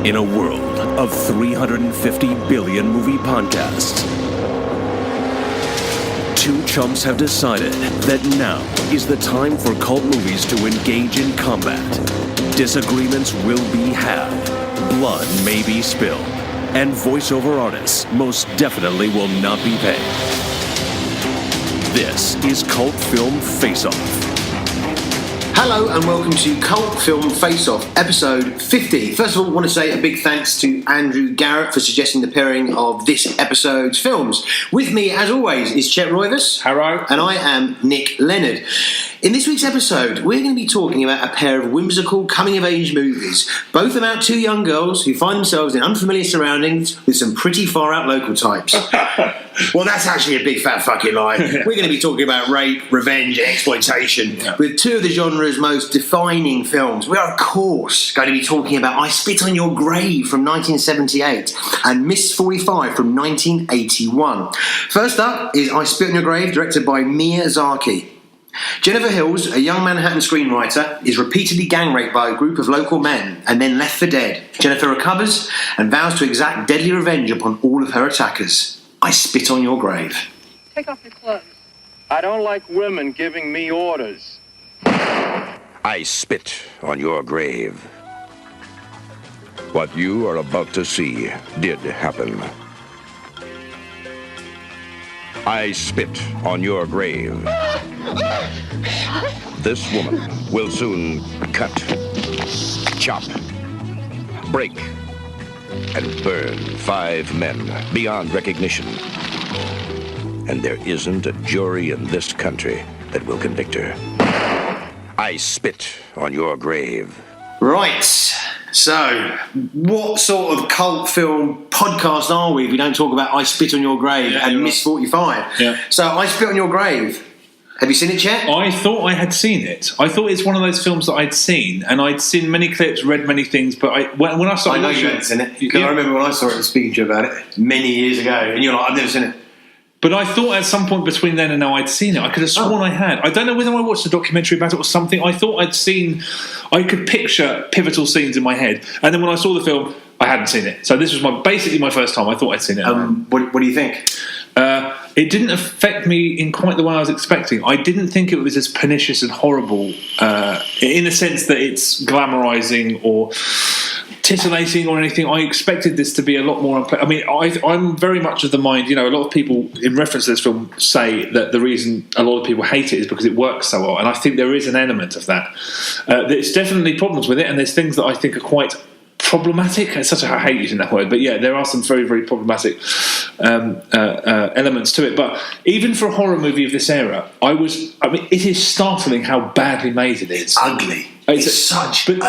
In a world of 350 billion movie podcasts, two chumps have decided that now is the time for cult movies to engage in combat. Disagreements will be had, blood may be spilled, and voiceover artists most definitely will not be paid. This is Cult Film Face-Off. Hello and welcome to Cult Film Face-Off, episode 50. First of all, I want to say a big thanks to Andrew Garrett for suggesting the pairing of this episode's films. With me, as always, is Chet Roivas. Hello. And I am Nick Leonard. In this week's episode, we're going to be talking about a pair of whimsical coming-of-age movies, both about two young girls who find themselves in unfamiliar surroundings with some pretty far-out local types. Well, that's actually a big fat fucking lie. We're going to be talking about rape, revenge, and exploitation with two of the genre's most defining films. We are, of course, going to be talking about I Spit on Your Grave from 1978 and Ms.45 from 1981. First up is I Spit on Your Grave, directed by Miyazaki. Jennifer Hills, a young Manhattan screenwriter, is repeatedly gang raped by a group of local men and then left for dead. Jennifer recovers and vows to exact deadly revenge upon all of her attackers. I Spit on Your Grave. Take off your clothes. I don't like women giving me orders. I spit on your grave. What you are about to see did happen. I spit on your grave. This woman will soon cut, chop, break, and burn 5 men beyond recognition. And there isn't a jury in this country that will convict her. I spit on your grave. Right, so what sort of cult film podcast are we if we don't talk about I Spit on Your Grave and Ms.45? Yeah. So I Spit on Your Grave. Have you seen it, Chet? I thought I had seen it. I thought it's one of those films that I'd seen, and I'd seen many clips, read many things, but when I started I know watching you hadn't seen it. Because I remember when I saw it and speaking to you about it many years ago, and you're like, I've never seen it. But I thought at some point between then and now I'd seen it. I could have sworn I had. I don't know whether I watched a documentary about it or something. I thought I could picture pivotal scenes in my head. And then when I saw the film, I hadn't seen it. So this was basically my first time. I thought I'd seen it. What do you think? It didn't affect me in quite the way I was expecting. I didn't think it was as pernicious and horrible in the sense that it's glamorizing or titillating or anything. I expected this to be a lot more unpleasant. I mean, I'm very much of the mind, a lot of people in reference to this film say that the reason a lot of people hate it is because it works so well, and I think there is an element of that. There's definitely problems with it, and there's things that I think are quite problematic. It's such I hate using that word, but yeah, there are some very, very problematic elements to it. But even for a horror movie of this era, it is startling how badly made it is. Ugly. It's such an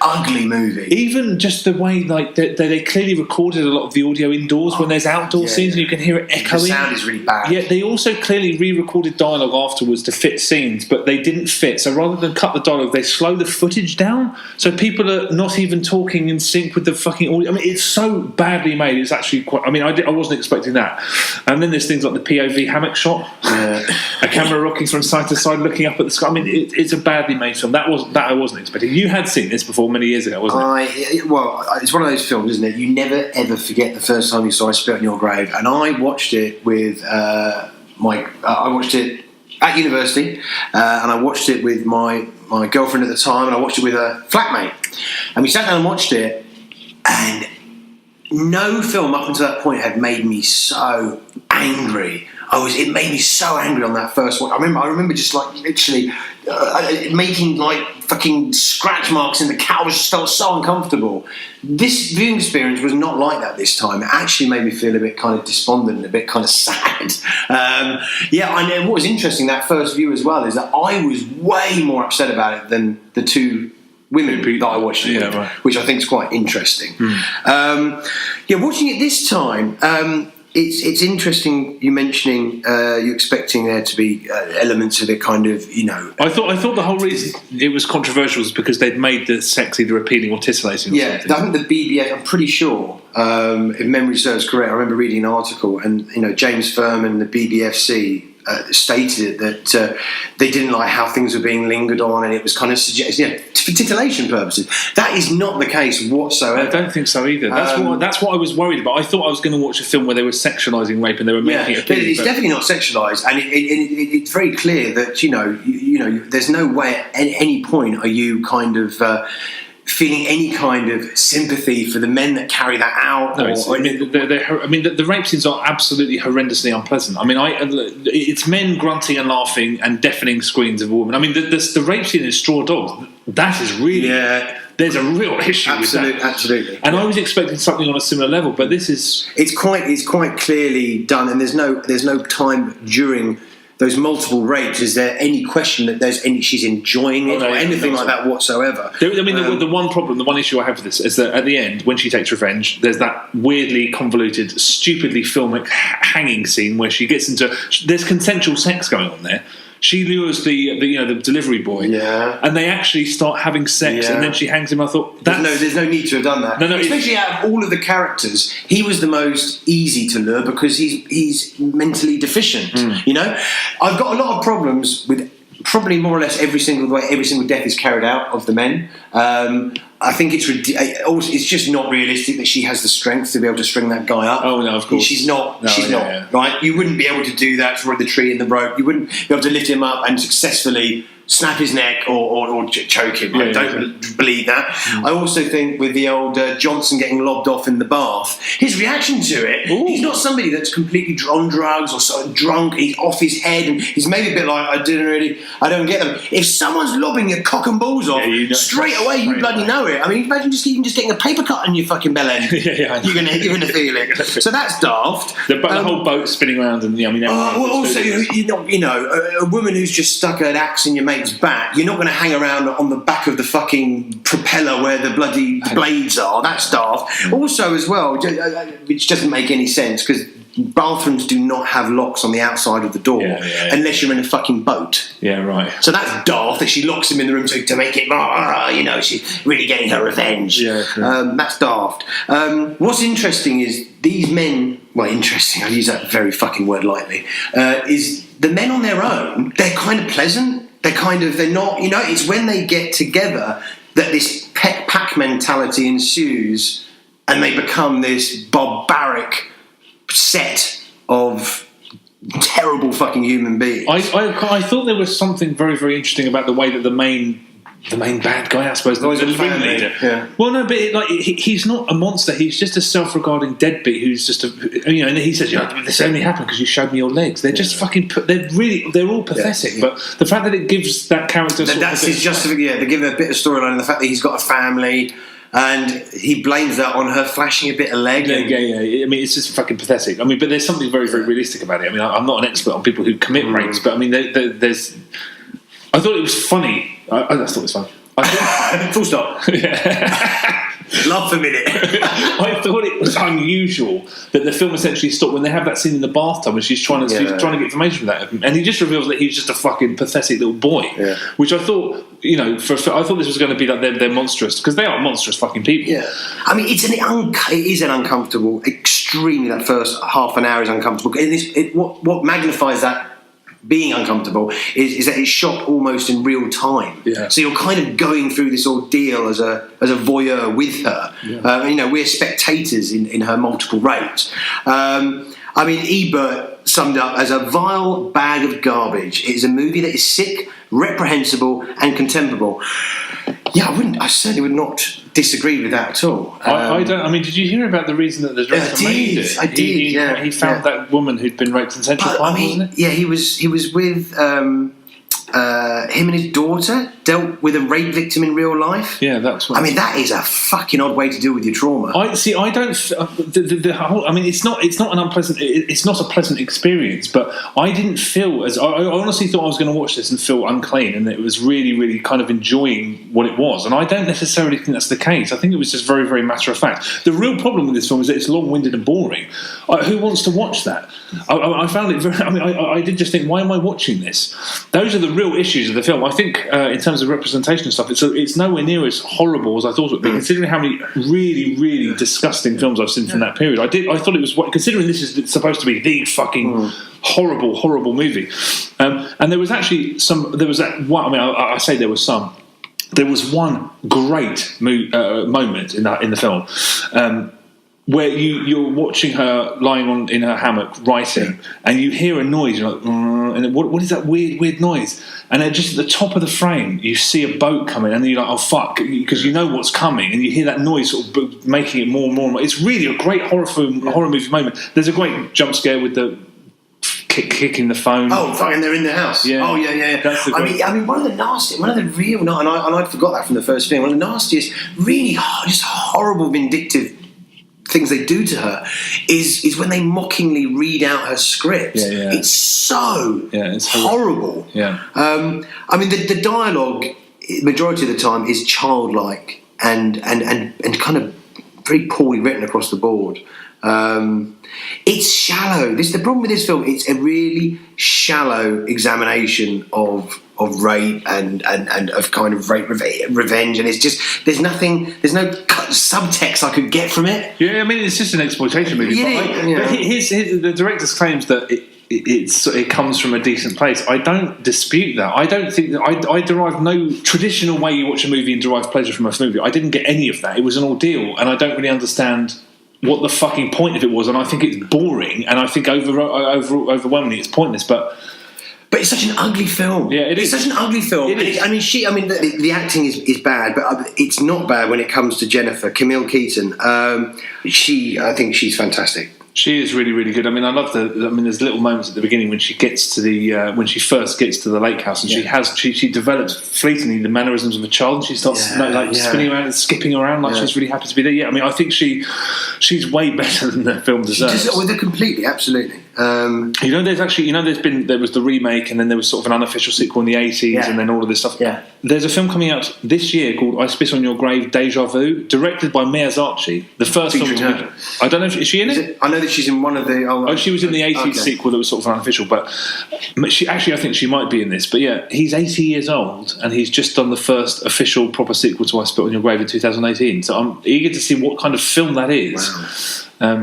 ugly movie. Even just the way they clearly recorded a lot of the audio indoors when there's outdoor scenes and you can hear it echoing. The sound is really bad. Yeah, they also clearly re-recorded dialogue afterwards to fit scenes, but they didn't fit. So rather than cut the dialogue, they slow the footage down, so people are not even talking in sync with the fucking audio. I mean, it's so badly made. It's actually quite. I mean, I wasn't expecting that. And then there's things like the POV hammock shot, a camera rocking from side to side, looking up at the sky. I mean, it's a badly made film. That I wasn't expecting. You had seen this before many years ago, wasn't it? Well, it's one of those films, isn't it? You never ever forget the first time you saw I Spit on Your Grave, and I watched it with I watched it at university, and I watched it with my girlfriend at the time, and I watched it with a flatmate, and we sat down and watched it, and no film up until that point had made me so angry. It made me so angry on that first one. I remember just like literally making like fucking scratch marks in the couch. I just felt so uncomfortable. This viewing experience was not like that this time. It actually made me feel a bit kind of despondent, a bit kind of sad. I know what was interesting that first view as well is that I was way more upset about it than the two women that I watched it with, right. Which I think is quite interesting. Watching it this time, it's interesting you mentioning you expecting there to be elements of it kind of, I thought the whole reason it was controversial was because they'd made the sexy, the appealing or titillating. I think the BBF, I'm pretty sure, if memory serves correct, I remember reading an article and, James Furman, the BBFC, stated that they didn't like how things were being lingered on, and it was kind of for titillation purposes. That is not the case whatsoever. I don't think so either. That's what I was worried about. I thought I was going to watch a film where they were sexualising rape and they were making it. But it's definitely not sexualised, and it's very clear that you know there's no way at any point are you kind of feeling any kind of sympathy for the men that carry that out. No, the rape scenes are absolutely horrendously unpleasant. I mean, it's men grunting and laughing and deafening screams of a woman. I mean, the rape scene in Straw Dogs, that is really... Yeah. There's a real issue with that. Absolutely. And I was expecting something on a similar level, but this is... It's quite clearly done, and there's no time during those multiple rapes, is there any question that she's enjoying it or anything like that whatsoever? The one problem, the one issue I have with this is that at the end, when she takes revenge, there's that weirdly convoluted, stupidly filmic hanging scene where she gets into... There's consensual sex going on there. She lures the delivery boy, and they actually start having sex, and then she hangs him. I thought there's no need to have done that. No, especially out of all of the characters, he was the most easy to lure because he's mentally deficient. You know, I've got a lot of problems with probably more or less every single death is carried out of the men. I think it's just not realistic that she has the strength to be able to string that guy up. Oh no, of course she's not. Right? You wouldn't be able to do that for the tree and the rope. You wouldn't be able to lift him up and successfully snap his neck or choke him. I don't believe that. I also think with the old Johnson getting lobbed off in the bath, his reaction to it, he's not somebody that's completely on drugs or sort of drunk, he's off his head, and he's maybe a bit like, I don't get them. If someone's lobbing your cock and balls off, straight away you bloody know it. I mean, imagine even just getting a paper cut on your fucking bell end. You're gonna feel it. So that's daft. The whole boat spinning around, and also, a woman who's just stuck an axe in your mate's back, you're not going to hang around on the back of the fucking propeller where the bloody blades are. That's daft. Also, as well, which doesn't make any sense because bathrooms do not have locks on the outside of the door unless you're in a fucking boat. Yeah, right. So that's daft that she locks him in the room to make it, she's really getting her revenge. Yeah, sure. That's daft. What's interesting is these men, well, interesting, I use that very fucking word lightly, is the men on their own, they're kind of pleasant. They're not, it's when they get together that this pet pack mentality ensues and they become this barbaric set of terrible fucking human beings. I thought there was something very, very interesting about the way that the main bad guy, I suppose, the ringleader. Yeah. Well, no, but he's not a monster. He's just a self-regarding deadbeat who's just and he says, this only happened because you showed me your legs. They're just fucking. They're all pathetic. Yeah. But the fact that it gives that character, that's his justification. They give him a bit of storyline, and the fact that he's got a family. And he blames that on her flashing a bit of leg. Yeah. I mean, it's just fucking pathetic. I mean, but there's something very, very realistic about it. I mean, I'm not an expert on people who commit rapes, but I mean, there's. I thought it was funny. I thought it was fun. Full stop. Laugh a minute. I thought it was unusual that the film essentially stopped when they have that scene in the bathtub and she's trying to get information from that, and he just reveals that he's just a fucking pathetic little boy. Yeah. Which I thought, I thought this was going to be like they're monstrous because they are monstrous fucking people. Yeah. I mean, it is an uncomfortable. Extremely, that first half an hour is uncomfortable. And what magnifies that being uncomfortable is that it's shot almost in real time. Yeah. So you're kind of going through this ordeal as a voyeur with her. Yeah. We're spectators in her multiple rapes. I mean, Ebert summed up as a vile bag of garbage. It is a movie that is sick, reprehensible, and contemptible. Yeah, I certainly would not disagree with that at all. I don't. I mean, did you hear about the reason that the director made it? I did. He found that woman who'd been raped in Central Park, wasn't it? Yeah, he was with him and his daughter dealt with a rape victim in real life. Yeah, that's what. I mean, that is a fucking odd way to deal with your trauma. I don't. The whole. I mean, it's not an unpleasant. It's not a pleasant experience. But I didn't feel as. I honestly thought I was going to watch this and feel unclean, and it was really, really kind of enjoying what it was. And I don't necessarily think that's the case. I think it was just very, very matter of fact. The real problem with this film is that it's long-winded and boring. Who wants to watch that? I found it very. I mean, I did just think, why am I watching this? Those are the real issues of the film. I think in terms terms of representation and stuff, it's nowhere near as horrible as I thought it would be. Considering how many really, really disgusting films I've seen from that period, I thought it was. Considering this is supposed to be the fucking horrible, horrible movie, and there was actually some. There was that one. I mean, I say there was some. There was one great moment in the film. Where you're watching her lying in her hammock writing, and you hear a noise. You're like, and what is that weird noise? And then just at the top of the frame, you see a boat coming, and then you're like, oh fuck, because you know what's coming, and you hear that noise sort of making it more and more. It's really a great horror movie moment. There's a great jump scare with the kicking the phone. Oh, fucking! They're in the house. Yeah. Oh, yeah. I mean, one of the real, and I forgot that from the first film. One of the nastiest, really just horrible, vindictive things they do to her is when they mockingly read out her script. Yeah. It's so it's horrible. Yeah. I mean, the dialogue, majority of the time, is childlike and kind of very poorly written across the board. It's shallow. This is the problem with this film. It's a really shallow examination of rape and of kind of rape revenge, and it's just there's no subtext I could get from it. Yeah, I mean it's just an exploitation movie. But the director's claims that it comes from a decent place. I don't dispute that. I don't think that I derive no traditional way you watch a movie and derive pleasure from a movie. I didn't get any of that. It was an ordeal, and I don't really understand what the fucking point of it was, and I think it's boring, and I think overwhelmingly it's pointless. But it's such an ugly film. Yeah, it is. It's such an ugly film. The acting is bad, but it's not bad when it comes to Jennifer Camille Keaton. I think she's fantastic. She is really, really good. I mean, I love there's little moments at the beginning when she gets to when she first gets to the lake house, and she develops fleetingly the mannerisms of a child, and she starts spinning around and skipping around like she's really happy to be there. Yeah, I mean, I think she's way better than the film deserves. Completely, absolutely. There was the remake, and then there was sort of an unofficial sequel in the 80s, and then all of this stuff. Yeah. There's a film coming out this year called I Spit on Your Grave, Deja Vu, directed by Ms.45. The first film. I don't know if is she in it. I know that she's in one of the. She was in the 80s sequel that was sort of unofficial, but I think she might be in this. But yeah, he's 80 years old, and he's just done the first official proper sequel to I Spit on Your Grave in 2018. So I'm eager to see what kind of film that is. Wow. I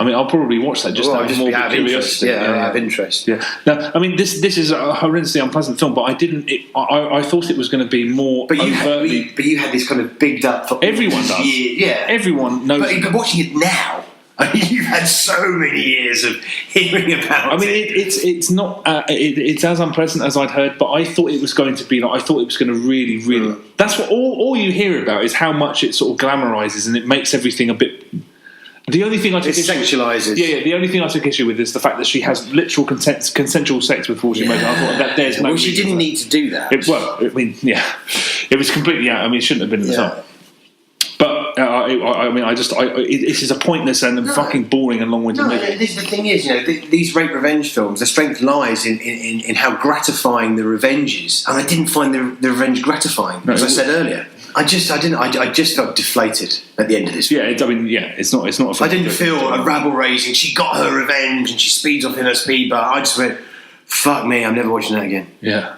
mean, I'll probably watch that just out of more curiosity. Out of interest. Yeah. Now, I mean, this is a horrendously unpleasant film, but I didn't. I thought it was going to be more. But you had this kind of bigged up. For everyone does. Yeah. Everyone knows. But watching it now, I mean, you've had so many years of hearing about. I mean, it's not. It's as unpleasant as I'd heard, but I thought it was going to be like. I thought it was going to really. That's what all you hear about is how much it sort of glamorizes and it makes everything a bit. The only thing I took sexualizes. The only thing I took issue with is the fact that she has literal consensual sex with Fortune Mason. I thought that there's no. Well, she didn't need to do that. It was completely out. I mean, it shouldn't have been in the film. But this is a pointless and fucking boring and long-winded movie. The thing is, these rape revenge films, the strength lies in how gratifying the revenge is, and I didn't find the revenge gratifying, as I said earlier. I just felt deflated at the end of this film. It's not a film. I didn't feel a rabble raising. She got her revenge and she speeds off in her speed bar. I just went, fuck me, I'm never watching that again. Yeah.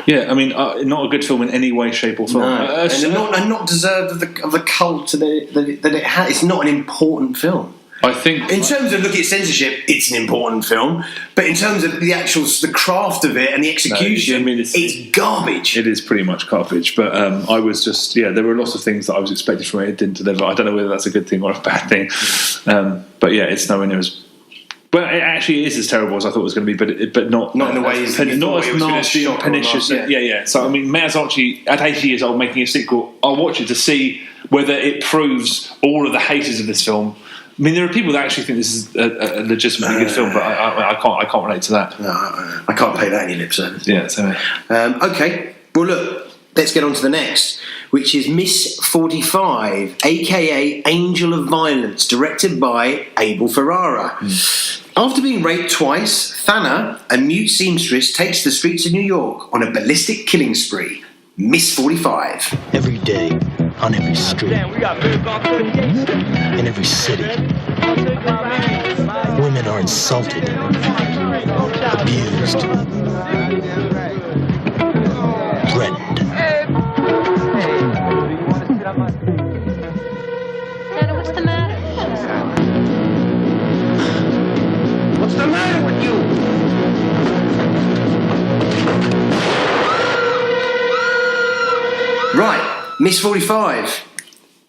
Yeah, I mean, not a good film in any way, shape, or form. No. And not deserved of the cult that it had. It's not an important film. I think, in terms of looking at censorship, it's an important film. But in terms of the craft of it and the execution, it's garbage. It is pretty much garbage. But I was just, there were lots of things that I was expecting from it. It didn't deliver. I don't know whether that's a good thing or a bad thing. But it's nowhere near as. Well, it actually is as terrible as I thought it was going to be, but not in the way not as nasty and pernicious. So I mean, Ms.45 at 80 years old making a sequel, I'll watch it to see whether it proves all of the haters of this film. I mean, there are people that actually think this is a legitimately good film, but I can't relate to that. No, I can't pay that any lip service. Yeah, same. Okay, well look, let's get on to the next, which is Ms.45, aka Angel of Violence, directed by Abel Ferrara. After being raped twice, Thana, a mute seamstress, takes the streets of New York on a ballistic killing spree. Ms.45. Every day, on every street, in every city, women are insulted, abused, threatened. Right, Ms.45.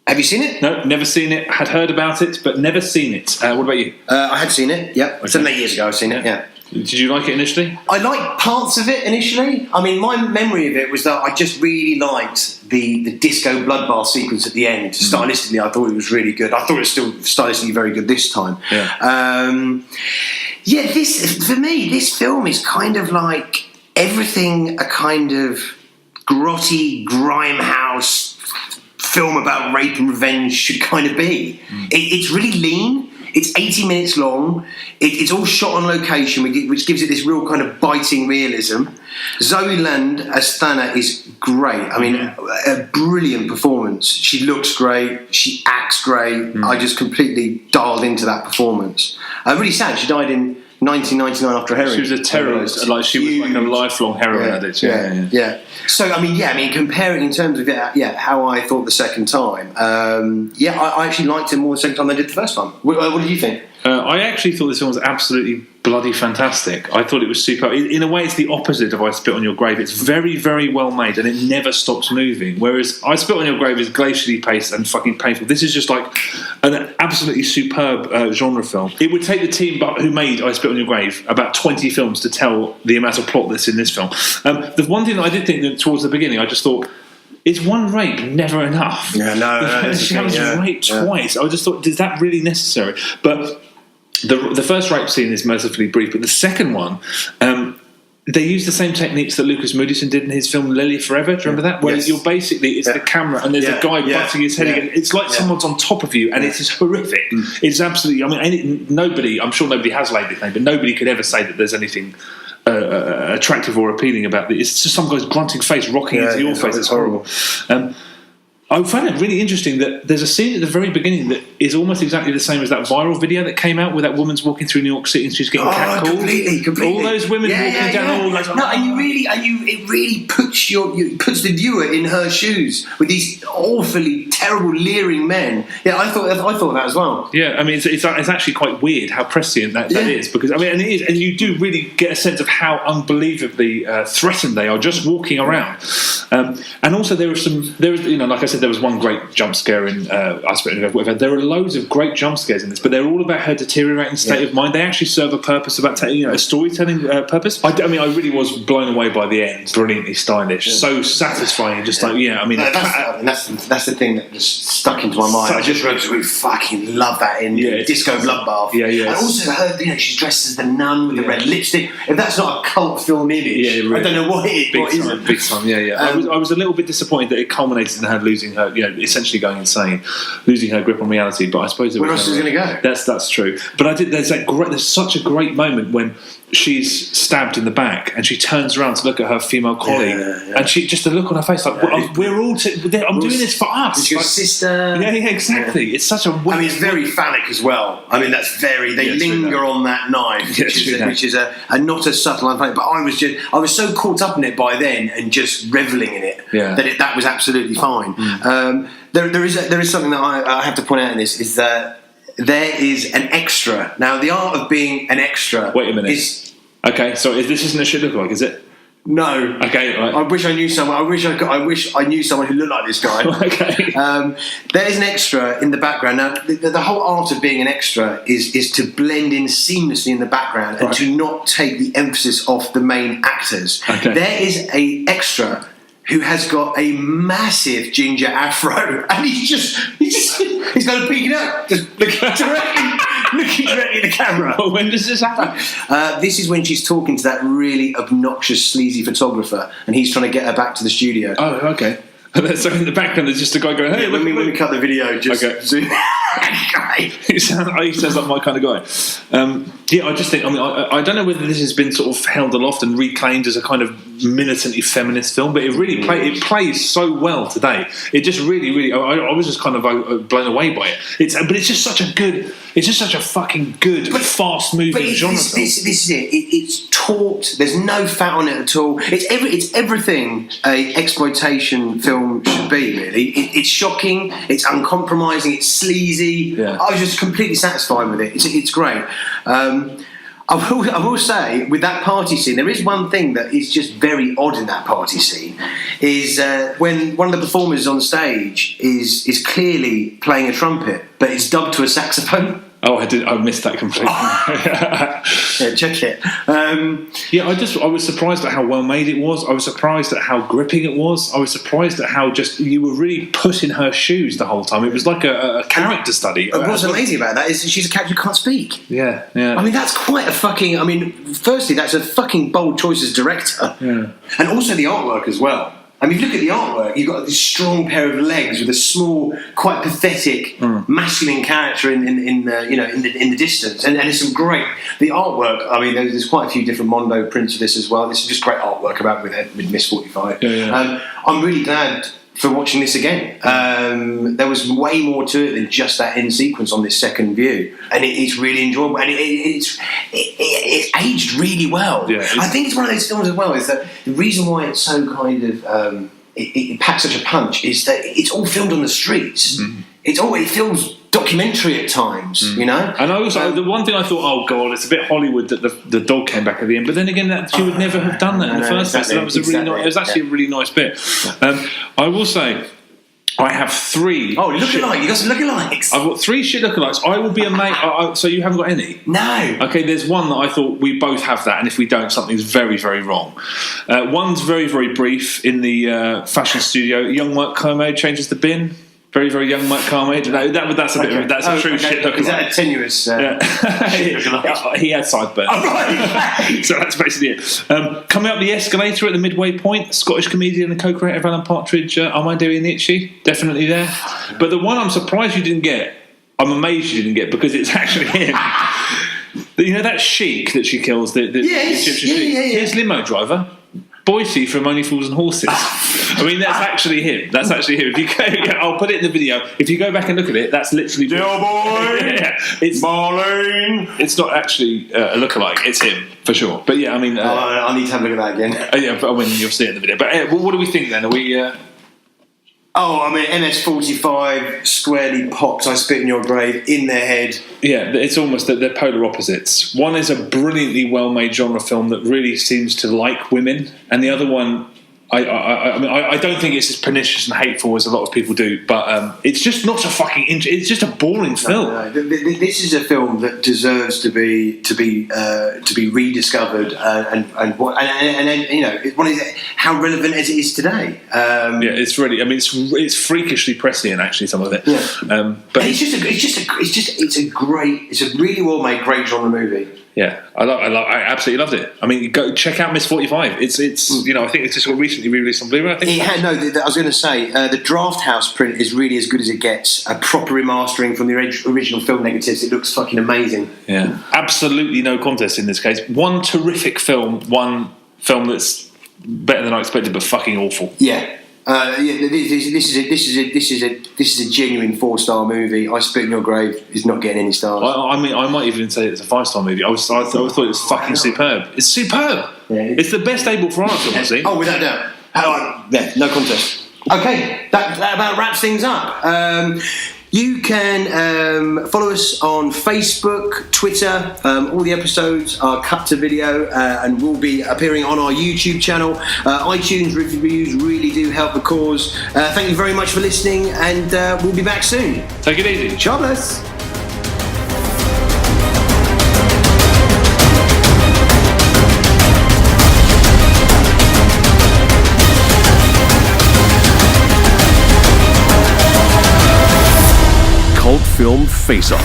Have you seen it? No, never seen it. Had heard about it, but never seen it. What about you? I had seen it, yep. Okay. 7 8 years ago I've seen it, yeah. Did you like it initially? I liked parts of it initially. I mean, my memory of it was that I just really liked the disco bloodbath sequence at the end. Stylistically, I thought it was really good. I thought it was still stylistically very good this time. Yeah. This, for me, this film is kind of like everything a kind of grotty grindhouse film about rape and revenge should kind of be. It's really lean. It's 80 minutes long. It's all shot on location, which gives it this real kind of biting realism. Zoe Land as Thana is great. I mean, a brilliant performance. She looks great. She acts great. I just completely dialed into that performance. Really sad. She died in 1999 after a heroin. She was a terrorist. Like she was like a lifelong heroin addict. Yeah. So I mean, comparing in terms of how I thought the second time. I actually liked it more the second time than I did the first time. What did you think? I actually thought this film was absolutely bloody fantastic. I thought it was super. In a way, it's the opposite of I Spit on Your Grave. It's very, very well made, and it never stops moving. Whereas I Spit on Your Grave is glacially paced and fucking painful. This is just like an absolutely superb genre film. It would take the team who made I Spit on Your Grave about 20 films to tell the amount of plot that's in this film. The one thing that I did think that towards the beginning, I just thought, is one rape never enough? Yeah, no. She was raped twice. I just thought, is that really necessary? But the first rape scene is mercifully brief, but the second one, they use the same techniques that Lucas Moodysson did in his film Lily Forever. Do you remember that? Where you're basically, it's the camera and there's a guy butting his head against. It's like someone's on top of you, and it's just horrific. It's absolutely, I mean, nobody, I'm sure nobody has laid the claim, but nobody could ever say that there's anything attractive or appealing about it. It's just some guy's grunting face rocking into your face. It's horrible. I found it really interesting that there's a scene at the very beginning that is almost exactly the same as that viral video that came out where that woman's walking through New York City and she's getting catcalled. Completely. All those women walking down all those. No, it really puts the viewer in her shoes with these awfully terrible, leering men. Yeah, I thought that as well. Yeah, I mean, it's actually quite weird how prescient that is, because I mean, and it is, and you do really get a sense of how unbelievably threatened they are just walking around. And also there is like I said, there was one great jump scare in I Spit on Your Grave, whatever. There are loads of great jump scares in this, but they're all about her deteriorating state of mind. They actually serve a purpose about a storytelling purpose. I mean, I really was blown away by the end. Brilliantly stylish, so satisfying. Just like I mean, that's the thing that just stuck into my mind. I just really fucking love that in Disco Bloodbath. Yeah. And also her, she's dressed as the nun with the red lipstick. If that's not a cult film image, I don't know what it is. Big time. I was a little bit disappointed that it culminated in her losing her, essentially going insane, losing her grip on reality. But I suppose where else is going to go? That's true. But I did. There's such a great moment when she's stabbed in the back and she turns around to look at her female colleague, and she just the look on her face like we're all. I'm doing this for us. Your sister. Yeah, exactly. Yeah. It's such a. I mean, it's very phallic as well. I mean, that's very. They linger on that knife, which is a not as subtle and funny. But I was so caught up in it by then and just reveling in it that was absolutely fine. There is something that I have to point out in this is that there is an extra. Now, the art of being an extra. Wait a minute. Okay, so this isn't a shit look like, is it? No. Okay. Right. I wish I knew someone. I wish I knew someone who looked like this guy. Okay. There is an extra in the background. Now, the whole art of being an extra is to blend in seamlessly in the background and to not take the emphasis off the main actors. Okay. There is a extra who has got a massive ginger afro, and he's got a peeking out, just looking directly at the camera. Well, when does this happen? This is when she's talking to that really obnoxious, sleazy photographer, and he's trying to get her back to the studio. Oh, okay. So in the background, there's just a guy going, "Hey, when we cut the video, just zoom." He sounds like my kind of guy. I just think. I mean, I don't know whether this has been sort of held aloft and reclaimed as a kind of militantly feminist film, but it really it plays so well today. It just really. I was just kind of blown away by it. It's just such a fucking good, fast moving genre film. This is it. It's taut. There's no fat on it at all. It's everything a exploitation film should be. Really, it's shocking. It's uncompromising. It's sleazy. Yeah. I was just completely satisfied with it. It's great. I will say, with that party scene, there is one thing that is just very odd in that party scene, is when one of the performers on stage is clearly playing a trumpet, but it's dubbed to a saxophone. Oh, I missed that completely. Yeah, check it. I was surprised at how well made it was. I was surprised at how gripping it was. I was surprised at how just you were really put in her shoes the whole time. It was like a character study. What's amazing about that is she's a character who can't speak. Yeah. I mean, that's quite a fucking... I mean, firstly, that's a fucking bold choice as director. Yeah. And also the artwork as well. I mean, if you look at the artwork, you've got this strong pair of legs with a small, quite pathetic, masculine character in the distance, and there's some great the artwork. I mean, there's quite a few different Mondo prints of this as well. This is just great artwork about with Ms.45. Yeah. I'm really glad for watching this again. There was way more to it than just that end sequence on this second view, and it's really enjoyable, and it's aged really well. Yeah, I think it's one of those films as well, is that the reason why it's so kind of it packs such a punch is that it's all filmed on the streets. It feels documentary at times, you know. And I also the one thing I thought, oh god, it's a bit Hollywood that the dog came back at the end. But then again, she would never have done that in the first place. So that was it was actually a really nice bit. I will say, I have 3. Oh, lookalike! You got some lookalikes. I've got 3 shit lookalikes. I will be a mate. So you haven't got any? No. Okay, there's one that I thought we both have that, and if we don't, something's very, very wrong. One's very, very brief in the fashion studio. Young Mark Kermode changes the bin. Very, very young Mark Kermode. That's a bit of that's a true shit lookalike. Is that a tenuous? He had sideburns. Oh, right. So that's basically it. Coming up the escalator at the midway point, Scottish comedian and co-creator of Alan Partridge, Armando Iannucci, definitely there. But the one I'm surprised you didn't get, I'm amazed you didn't get, because it's actually him. You know that sheik that she kills, the Egyptian sheik? His limo driver. Boise from Only Fools and Horses. I mean, that's actually him. If you go, I'll put it in the video. If you go back and look at it, that's literally Dear boy, it's Marlene. It's not actually a lookalike. It's him for sure. But yeah, I mean, I need to have a look at that again. Yeah, but when you'll see it in the video. But what do we think then? Are we? Oh, I mean, MS-45 squarely popped I Spit in Your Grave in their head. Yeah, it's almost that they're polar opposites. One is a brilliantly well-made genre film that really seems to like women, and the other one, I don't think it's as pernicious and hateful as a lot of people do, but it's just not a fucking. It's just a boring film. No. This is a film that deserves to be rediscovered, and you know, one is how relevant as it is today. Yeah, it's really. I mean, it's freakishly prescient, actually, some of it. Yeah. But it's a really well made, great genre movie. Yeah, I absolutely loved it. I mean, go check out Ms.45. It's you know, I think it's just recently re-released on Blu-ray. I think. I was going to say the Draft House print is really as good as it gets. A proper remastering from the original film negatives. It looks fucking amazing. Yeah, absolutely no contest in this case. One terrific film, one film that's better than I expected, but fucking awful. Yeah. This is a genuine 4-star movie. I Spit in Your Grave is not getting any stars. I mean, I might even say it's a 5-star movie. I thought it was fucking superb. It's superb. Yeah, it's the best Abel Ferrara film I've seen. Oh, without doubt. No contest. Okay, that about wraps things up. You can follow us on Facebook, Twitter. All the episodes are cut to video and will be appearing on our YouTube channel. iTunes reviews really do help the cause. Thank you very much for listening, and we'll be back soon. Take it easy. Jobless. Cult Film Face-Off.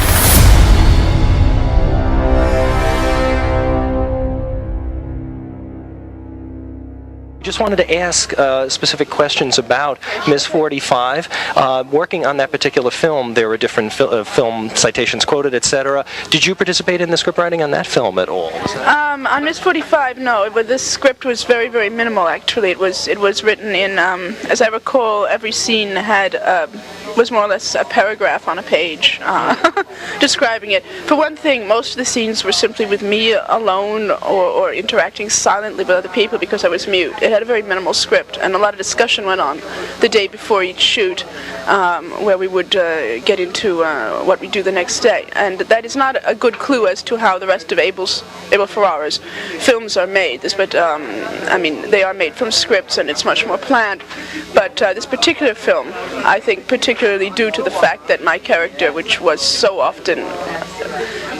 Just wanted to ask specific questions about Ms.45. Working on that particular film, there were different film citations quoted, etc. Did you participate in the script writing on that film at all? On Ms.45, no. But this script was very, very minimal. Actually, it was written in. As I recall, every scene had was more or less a paragraph on a page describing it. For one thing, most of the scenes were simply with me alone or interacting silently with other people because I was mute. It had a very minimal script, and a lot of discussion went on the day before each shoot, where we would get into what we do the next day. And that is not a good clue as to how the rest of Abel Ferrara's films are made. But I mean, they are made from scripts, and it's much more planned. But this particular film, I think, particularly due to the fact that my character, which was so often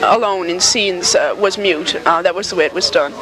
alone in scenes, was mute. That was the way it was done.